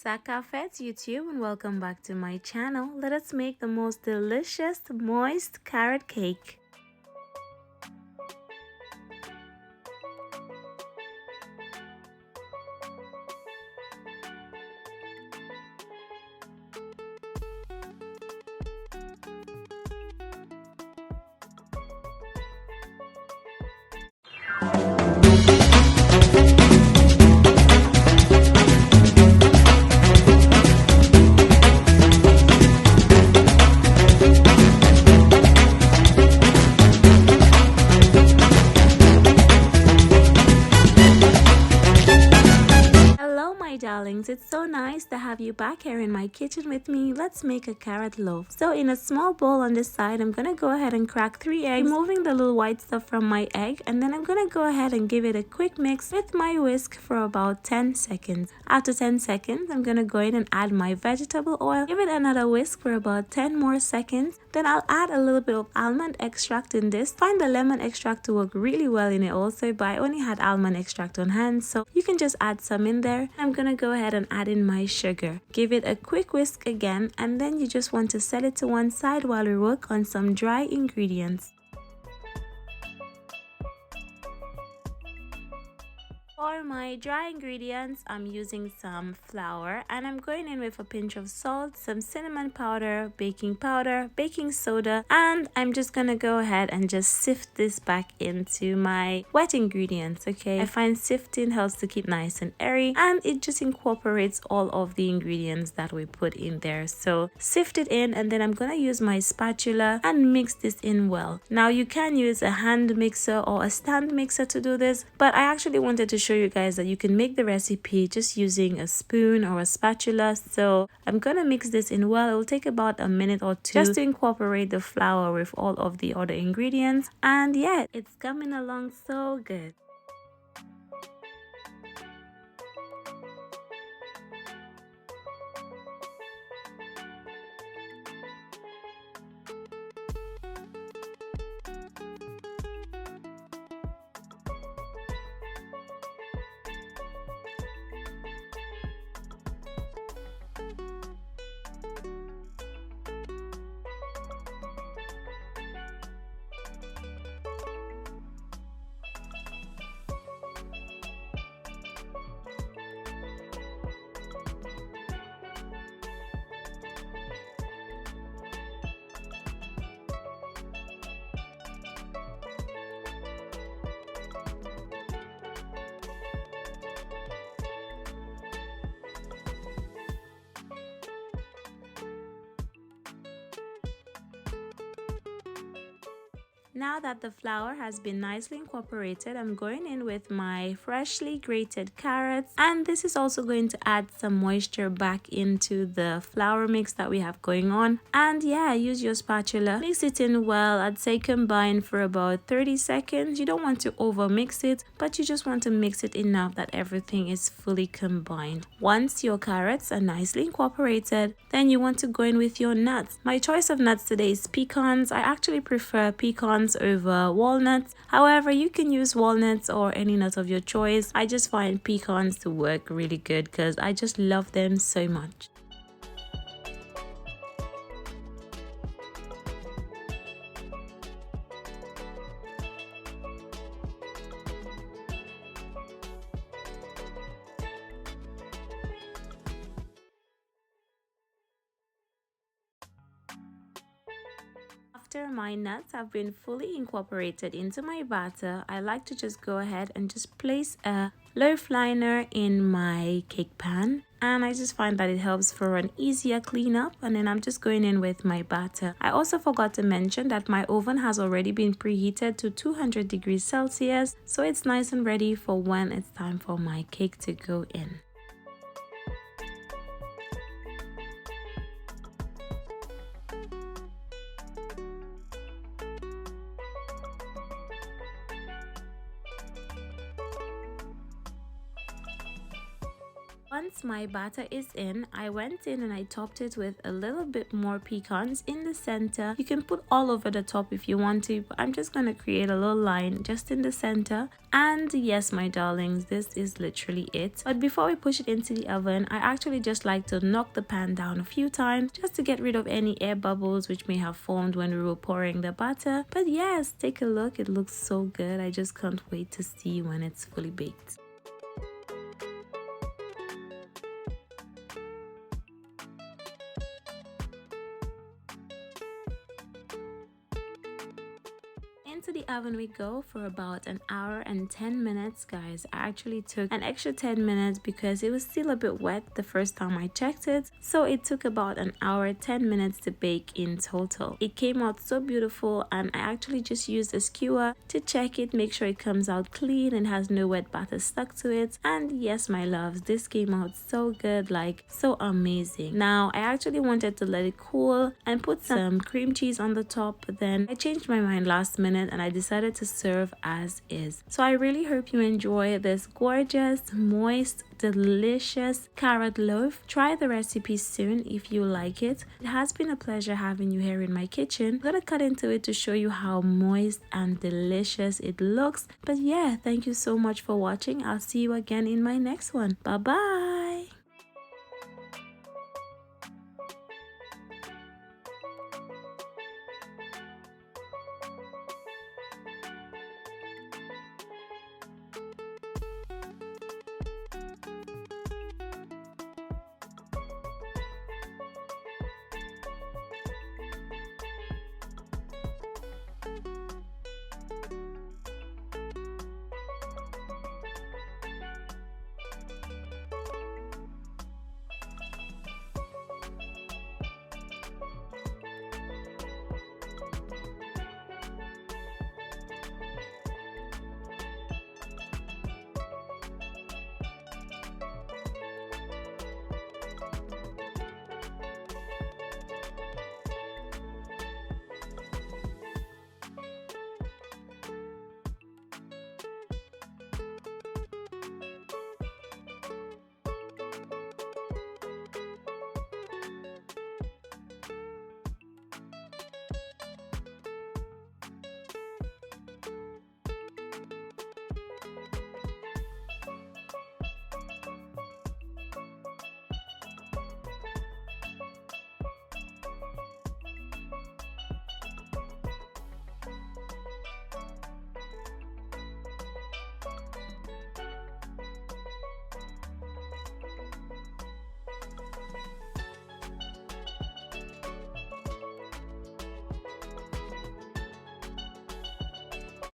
Sakafet YouTube, and welcome back to my channel. Let us make the most delicious moist carrot cake. Darlings, it's so nice to have you back here in my kitchen with me. Let's make a carrot loaf. So in a small bowl on this side, I'm gonna go ahead and crack 3 eggs, removing the little white stuff from my egg, and then I'm gonna go ahead and give it a quick mix with my whisk for about 10 seconds. After 10 seconds, I'm gonna go in and add my vegetable oil, give it another whisk for about 10 more seconds. Then I'll add a little bit of almond extract in this. Find the lemon extract to work really well in it also, but I only had almond extract on hand, so you can just add some in there. I'm gonna go ahead and add in my sugar. Give it a quick whisk again, and then you just want to set it to one side while we work on some dry ingredients. For my dry ingredients, I'm using some flour, and I'm going in with a pinch of salt, some cinnamon powder, baking soda, and I'm just gonna go ahead and just sift this back into my wet ingredients. Okay, I find sifting helps to keep nice and airy, and it just incorporates all of the ingredients that we put in there. So sift it in, and then I'm gonna use my spatula and mix this in well. Now you can use a hand mixer or a stand mixer to do this, but I actually wanted to show you guys that you can make the recipe just using a spoon or a spatula. So I'm gonna mix this in well. It will take about a minute or two just to incorporate the flour with all of the other ingredients, and yeah, it's coming along so good. Now that the flour has been nicely incorporated, I'm going in with my freshly grated carrots, and this is also going to add some moisture back into the flour mix that we have going on. And yeah, use your spatula, mix it in well. I'd say combine for about 30 seconds. You don't want to over mix it, but you just want to mix it enough that everything is fully combined. Once your carrots are nicely incorporated, then you want to go in with your nuts. My choice of nuts today is pecans. I actually prefer pecans over walnuts. However, you can use walnuts or any nut of your choice. I just find pecans to work really good because I just love them so much. After my nuts have been fully incorporated into my batter, I like to just go ahead and just place a loaf liner in my cake pan, and I just find that it helps for an easier cleanup. And then I'm just going in with my batter. I also forgot to mention that my oven has already been preheated to 200 degrees Celsius, so it's nice and ready for when it's time for my cake to go in. Once my batter is in, I went in and I topped it with a little bit more pecans in the center. You can put all over the top if you want to, but I'm just going to create a little line just in the center. And yes, my darlings, this is literally it. But before we push it into the oven, I actually just like to knock the pan down a few times just to get rid of any air bubbles which may have formed when we were pouring the batter. But yes, take a look. It looks so good. I just can't wait to see when it's fully baked. Into the oven we go for about an hour and 10 minutes, guys. I actually took an extra 10 minutes because it was still a bit wet the first time I checked it, so it took about an hour 10 minutes to bake in total. It came out so beautiful, and I actually just used a skewer to check it, make sure it comes out clean and has no wet batter stuck to it. And yes, my loves, this came out so good, like so amazing. Now I actually wanted to let it cool and put some cream cheese on the top, but then I changed my mind last minute and I decided to serve as is. So I really hope you enjoy this gorgeous, moist, delicious carrot loaf. Try the recipe soon if you like it. It has been a pleasure having you here in my kitchen. I'm gonna cut into it to show you how moist and delicious it looks. But yeah, thank you so much for watching. I'll see you again in my next one. Bye bye.